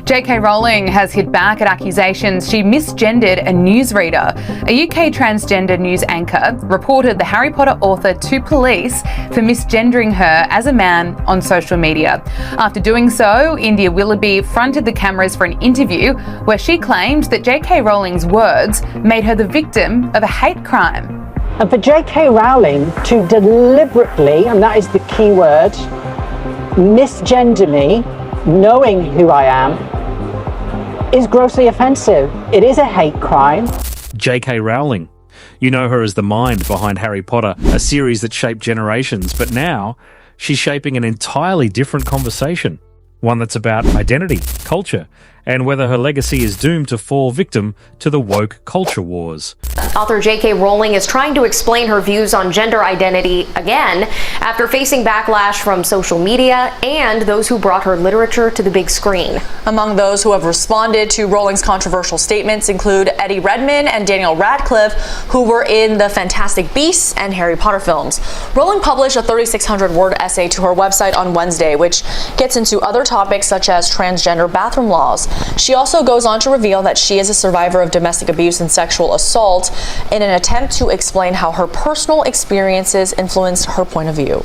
J.K. Rowling has hit back at accusations she misgendered a newsreader. A UK transgender news anchor reported the Harry Potter author to police for misgendering her as a man on social media. After doing so, India Willoughby fronted the cameras for an interview where she claimed that J.K. Rowling's words made her the victim of a hate crime. And for J.K. Rowling to deliberately, and that is the key word, misgender me, knowing who I am, is grossly offensive. It is a hate crime. J.K. Rowling. You know her as the mind behind Harry Potter, a series that shaped generations, but now she's shaping an entirely different conversation. One that's about identity, culture, and whether her legacy is doomed to fall victim to the woke culture wars. Author J.K. Rowling is trying to explain her views on gender identity again after facing backlash from social media and those who brought her literature to the big screen. Among those who have responded to Rowling's controversial statements include Eddie Redmayne and Daniel Radcliffe, who were in the Fantastic Beasts and Harry Potter films. Rowling published a 3,600-word essay to her website on Wednesday, which gets into other topics such as transgender bathroom laws. She also goes on to reveal that she is a survivor of domestic abuse and sexual assault in an attempt to explain how her personal experiences influenced her point of view.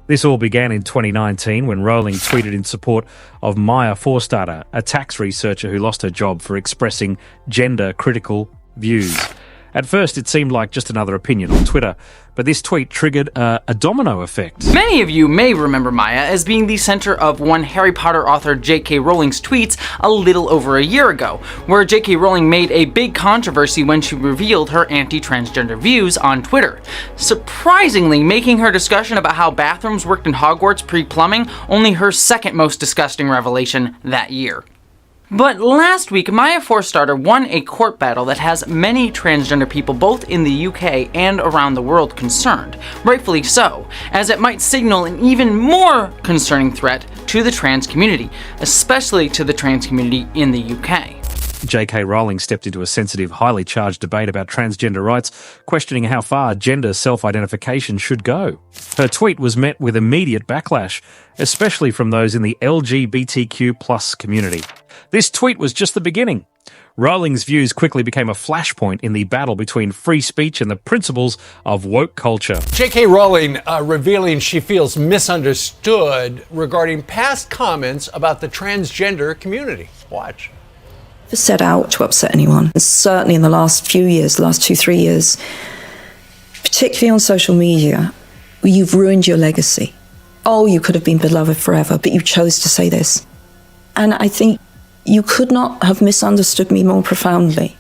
This all began in 2019 when Rowling tweeted in support of Maya Forstater, a tax researcher who lost her job for expressing gender-critical views. At first, it seemed like just another opinion on Twitter, but this tweet triggered a domino effect. Many of you may remember Maya as being the center of one Harry Potter author J.K. Rowling's tweets a little over a year ago, where J.K. Rowling made a big controversy when she revealed her anti-transgender views on Twitter, surprisingly making her discussion about how bathrooms worked in Hogwarts pre-plumbing only her second most disgusting revelation that year. But last week, Maya Forstater won a court battle that has many transgender people both in the UK and around the world concerned, rightfully so, as it might signal an even more concerning threat to the trans community, especially to the trans community in the UK. J.K. Rowling stepped into a sensitive, highly charged debate about transgender rights, questioning how far gender self-identification should go. Her tweet was met with immediate backlash, especially from those in the LGBTQ+ community. This tweet was just the beginning. Rowling's views quickly became a flashpoint in the battle between free speech and the principles of woke culture. J.K. Rowling revealing she feels misunderstood regarding past comments about the transgender community. Watch. Set out to upset anyone. And certainly in the last few years, the last 2-3 years, particularly on social media, you've ruined your legacy. Oh, you could have been beloved forever, but you chose to say this. And I think you could not have misunderstood me more profoundly.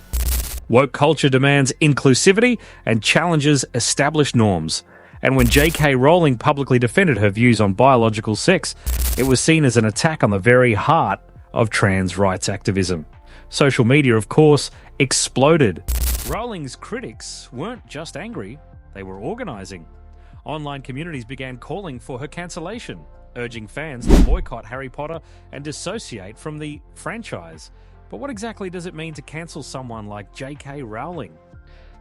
Woke culture demands inclusivity and challenges established norms. And when J.K. Rowling publicly defended her views on biological sex, it was seen as an attack on the very heart of trans rights activism. Social media, of course, exploded. Rowling's critics weren't just angry, they were organising. Online communities began calling for her cancellation, urging fans to boycott Harry Potter and dissociate from the franchise. But what exactly does it mean to cancel someone like J.K. Rowling?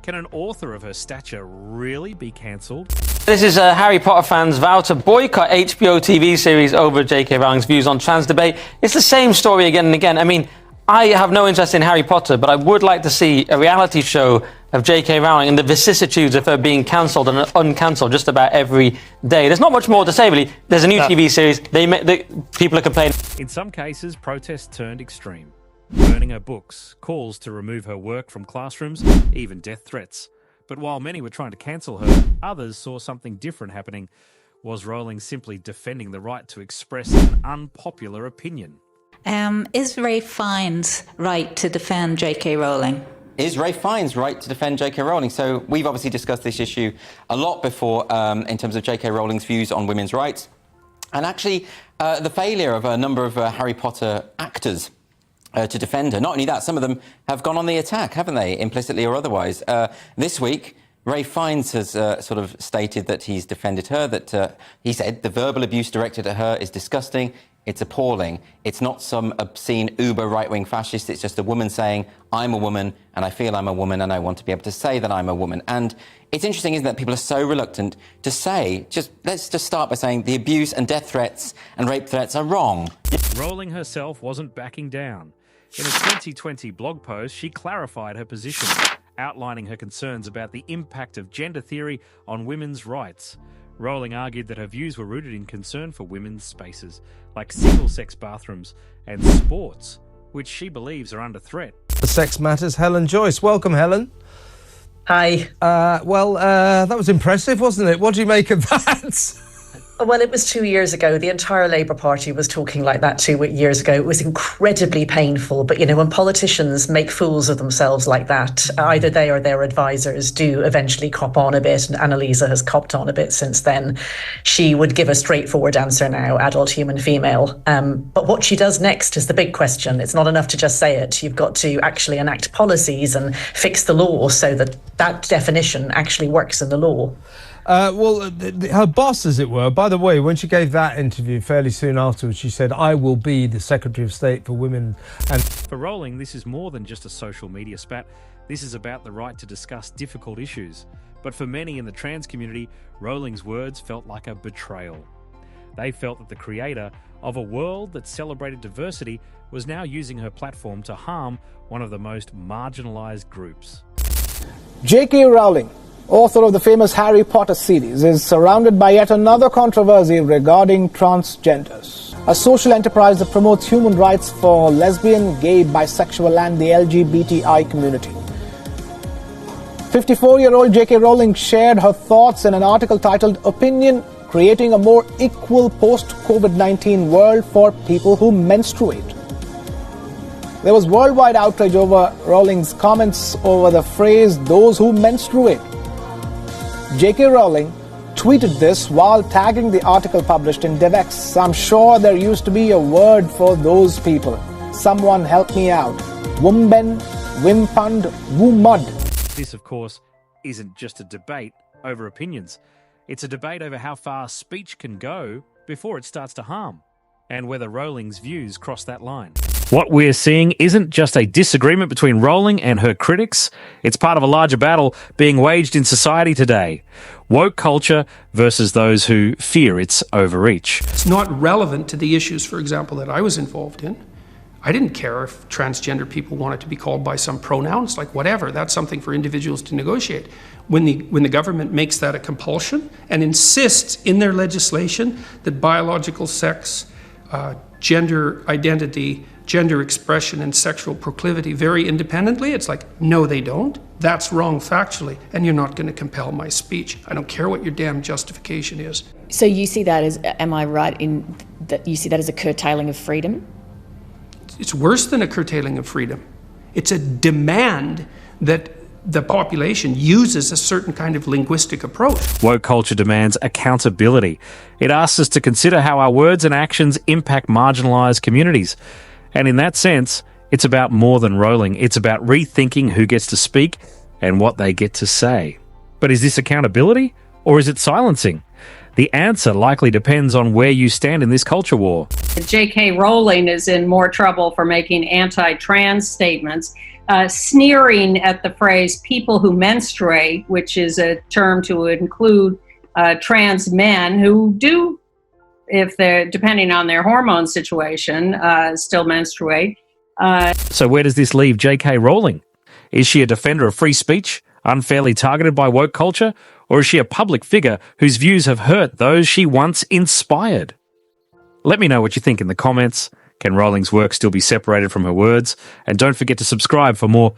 Can an author of her stature really be cancelled? This is Harry Potter fans vow to boycott HBO TV series over J.K. Rowling's views on trans debate. It's the same story again and again. I mean, I have no interest in Harry Potter, but I would like to see a reality show of J.K. Rowling and the vicissitudes of her being cancelled and uncancelled just about every day. There's not much more to say, really. There's a new TV series. People are complaining. In some cases, protests turned extreme. Burning her books, calls to remove her work from classrooms, even death threats. But while many were trying to cancel her, others saw something different happening. Was Rowling simply defending the right to express an unpopular opinion? Is Ralph Fiennes right to defend J.K. Rowling? Is Ralph Fiennes right to defend J.K. Rowling? So we've obviously discussed this issue a lot before in terms of J.K. Rowling's views on women's rights. And actually, the failure of a number of Harry Potter actors to defend her. Not only that, some of them have gone on the attack, haven't they, implicitly or otherwise. This week, Ralph Fiennes has sort of stated that he's defended her, that he said the verbal abuse directed at her is disgusting, It's appalling. It's not some obscene uber right-wing fascist. It's just a woman saying, I'm a woman and I feel I'm a woman and I want to be able to say that I'm a woman. And it's interesting, isn't it, that people are so reluctant to say, let's just start by saying the abuse and death threats and rape threats are wrong. Rowling herself wasn't backing down. In a 2020 blog post, she clarified her position, outlining her concerns about the impact of gender theory on women's rights. Rowling argued that her views were rooted in concern for women's spaces, like single-sex bathrooms and sports, which she believes are under threat. The Sex Matters, Helen Joyce. Welcome, Helen. Hi. That was impressive, wasn't it? What do you make of that? Well, it was 2 years ago. The entire Labour Party was talking like that 2 years ago. It was incredibly painful. But, when politicians make fools of themselves like that, either they or their advisors do eventually cop on a bit. And Annalisa has copped on a bit since then. She would give a straightforward answer now, adult human female. But what she does next is the big question. It's not enough to just say it. You've got to actually enact policies and fix the law so that that definition actually works in the law. Her boss, as it were, by the way, when she gave that interview fairly soon afterwards, she said, I will be the Secretary of State for Women. And for Rowling, this is more than just a social media spat. This is about the right to discuss difficult issues. But for many in the trans community, Rowling's words felt like a betrayal. They felt that the creator of a world that celebrated diversity was now using her platform to harm one of the most marginalized groups. J.K. Rowling, author of the famous Harry Potter series, is surrounded by yet another controversy regarding transgenders. A social enterprise that promotes human rights for lesbian, gay, bisexual and the LGBTI community. 54-year-old J.K. Rowling shared her thoughts in an article titled Opinion: Creating a More Equal Post-COVID-19 World for People Who Menstruate. There was worldwide outrage over Rowling's comments over the phrase, those who menstruate. J.K. Rowling tweeted this while tagging the article published in DevX. I'm sure there used to be a word for those people. Someone help me out. Wumben, Wimpund, Wumud. This, of course, isn't just a debate over opinions. It's a debate over how far speech can go before it starts to harm, and whether Rowling's views cross that line. What we're seeing isn't just a disagreement between Rowling and her critics. It's part of a larger battle being waged in society today. Woke culture versus those who fear its overreach. It's not relevant to the issues, for example, that I was involved in. I didn't care if transgender people wanted to be called by some pronouns, like whatever. That's something for individuals to negotiate. When the government makes that a compulsion and insists in their legislation that biological sex, gender identity, gender expression and sexual proclivity vary independently, it's like, no, they don't. That's wrong factually, and you're not going to compel my speech. I don't care what your damn justification is. So you see that as, am I right in that you see that as a curtailing of freedom? It's worse than a curtailing of freedom. It's a demand that the population uses a certain kind of linguistic approach. Woke culture demands accountability. It asks us to consider how our words and actions impact marginalised communities. And in that sense, it's about more than Rowling. It's about rethinking who gets to speak and what they get to say. But is this accountability or is it silencing? The answer likely depends on where you stand in this culture war. J.K. Rowling is in more trouble for making anti-trans statements, sneering at the phrase people who menstruate, which is a term to include trans men who do, if they're depending on their hormone situation, still menstruate. So where does this leave J.K. Rowling? Is she a defender of free speech, unfairly targeted by woke culture, or is she a public figure whose views have hurt those she once inspired? Let me know what you think in the comments. Can Rowling's work still be separated from her words? And don't forget to subscribe for more